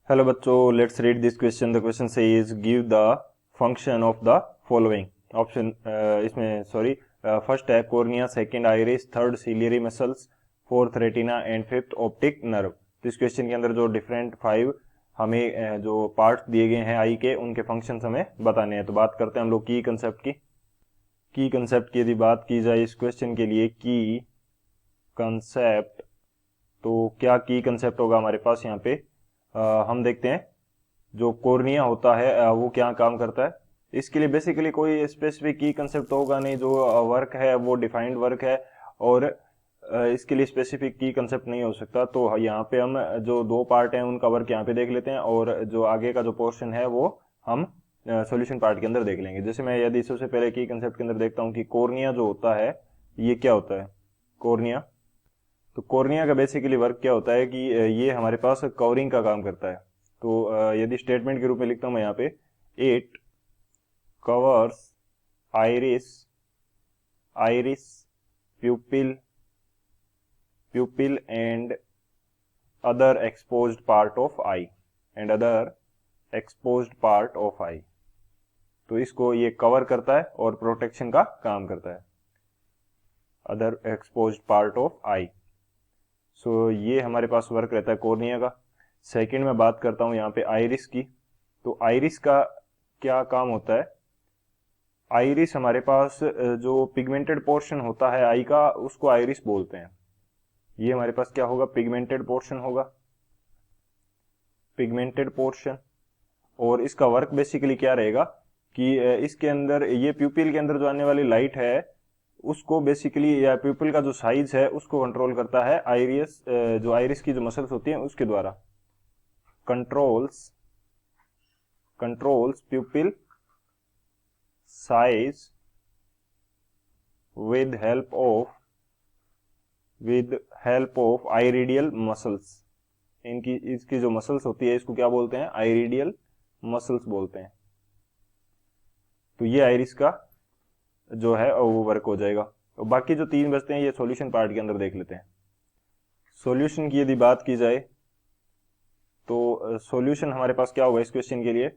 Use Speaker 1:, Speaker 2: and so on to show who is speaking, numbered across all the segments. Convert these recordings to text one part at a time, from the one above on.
Speaker 1: Hello बच्चों, let's read this question. The question says give the function of the following option. इसमें sorry, first है cornea, second iris, third ciliary muscles, fourth retina and fifth optic nerve. तो इस question के अंदर जो different 5 हमें जो पार्ट्स दिए गए हैं आई के, उनके फंक्शंस हमें बताने हैं। तो बात करते हैं हम लोग की कंसेप्ट की। यदि बात की जाए इस क्वेश्चन के लिए की कंसेप्ट, तो क्या की कंसेप्ट होगा हमारे पास यहाँ पे। हम देखते हैं जो कॉर्निया होता है वो क्या काम करता है। इसके लिए बेसिकली कोई स्पेसिफिक की कंसेप्ट होगा नहीं, जो वर्क है वो डिफाइंड वर्क है और इसके लिए स्पेसिफिक की कंसेप्ट नहीं हो सकता। तो यहाँ पे हम जो दो पार्ट हैं उनका वर्क यहाँ पे देख लेते हैं और जो आगे का जो पोर्शन है वो हम सॉल्यूशन पार्ट के अंदर देख लेंगे। जैसे मैं यदि सबसे पहले की कंसेप्ट के अंदर देखता हूँ कि कॉर्निया जो होता है ये क्या होता है। कॉर्निया, तो कॉर्निया का बेसिकली वर्क क्या होता है कि ये हमारे पास कवरिंग का काम करता है। तो यदि स्टेटमेंट के रूप में लिखता हूं मैं यहाँ पे, it covers iris iris pupil pupil and other exposed part of eye other exposed part of eye. तो इसको ये कवर करता है और प्रोटेक्शन का काम करता है, अदर एक्सपोज्ड पार्ट ऑफ आई। सो ये हमारे पास वर्क रहता है कॉर्निया का। सेकंड में बात करता हूं यहाँ पे आइरिस की। तो आइरिस का क्या काम होता है। आइरिस हमारे पास जो पिगमेंटेड पोर्शन होता है आई का, उसको आइरिस बोलते हैं। ये हमारे पास क्या होगा, पिगमेंटेड पोर्शन होगा, पिगमेंटेड पोर्शन। और इसका वर्क बेसिकली क्या रहेगा कि इसके अंदर ये प्यूपिल के अंदर जो आने वाली लाइट है उसको बेसिकली, या प्यूपिल का जो साइज है उसको कंट्रोल करता है आइरिस, जो आइरिस की जो मसल्स होती हैं उसके द्वारा। Controls pupil size with help of iridial muscles. इसकी जो मसल्स होती है इसको क्या बोलते हैं, आइरिडियल मसल्स बोलते हैं। तो ये आइरिस का जो है वो वर्क हो जाएगा। तो बाकी जो 3 बचते हैं ये सॉल्यूशन पार्ट के अंदर देख लेते हैं। सॉल्यूशन की यदि बात की जाए तो सॉल्यूशन हमारे पास क्या होगा इस क्वेश्चन के लिए।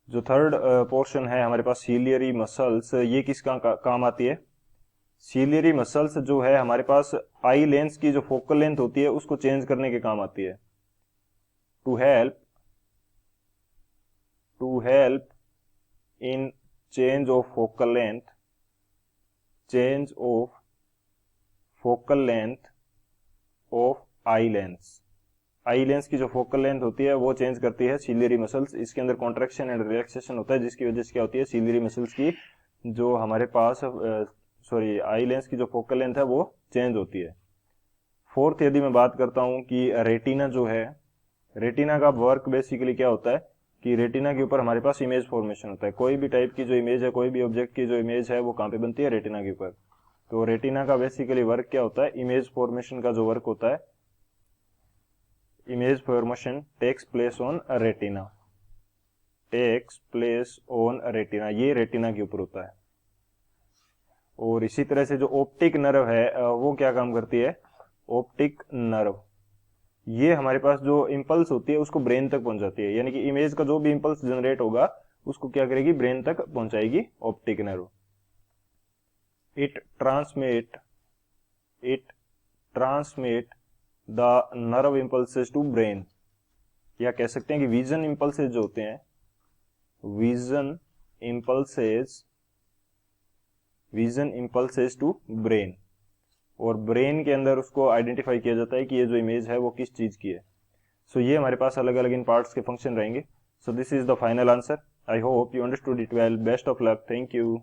Speaker 1: जो थर्ड पोर्शन है हमारे पास सीलियरी मसल्स, ये किसका काम आती है। सीलियरी मसल्स जो है हमारे पास आई लेंस की जो फोकल लेंथ होती है उसको चेंज करने के काम आती है। To help in change of focal length of eye lens की जो फोकल लेंथ होती है वो चेंज करती है सीलियरी मसल्स। इसके अंदर कॉन्ट्रैक्शन एंड रिलैक्सेशन होता है जिसकी वजह से क्या होती है, सीलियरी मसल्स की जो हमारे पास आई लेंस की जो फोकल लेंथ है वो चेंज होती है। फोर्थ यदि मैं बात करता हूं कि रेटिना जो है, रेटिना का वर्क बेसिकली क्या होता है कि रेटिना के ऊपर हमारे पास इमेज फॉर्मेशन होता है। कोई भी टाइप की जो इमेज है, कोई भी ऑब्जेक्ट की जो इमेज है वो कहाँ पे बनती है, रेटिना के ऊपर। तो रेटिना का बेसिकली वर्क क्या होता है, इमेज फॉर्मेशन का जो वर्क होता है, image formation takes place on retina, ये रेटिना के ऊपर होता है। और इसी तरह से जो ऑप्टिक नर्व है वो क्या काम करती है, ऑप्टिक नर्व ये हमारे पास जो इंपल्स होती है उसको ब्रेन तक पहुंचाती है। यानी कि इमेज का जो भी इंपल्स जनरेट होगा उसको क्या करेगी, ब्रेन तक पहुंचाएगी optic nerve. It transmit the nerve impulses to brain, या कह सकते हैं कि विजन इंपल्सेस जो होते हैं, विजन इंपल्सेस टू ब्रेन, और ब्रेन के अंदर उसको आइडेंटिफाई किया जाता है कि ये जो इमेज है वो किस चीज की है। सो ये हमारे पास अलग अलग इन पार्ट्स के फंक्शन रहेंगे। So this is the final answer. I hope you understood it well. Best of luck. Thank you.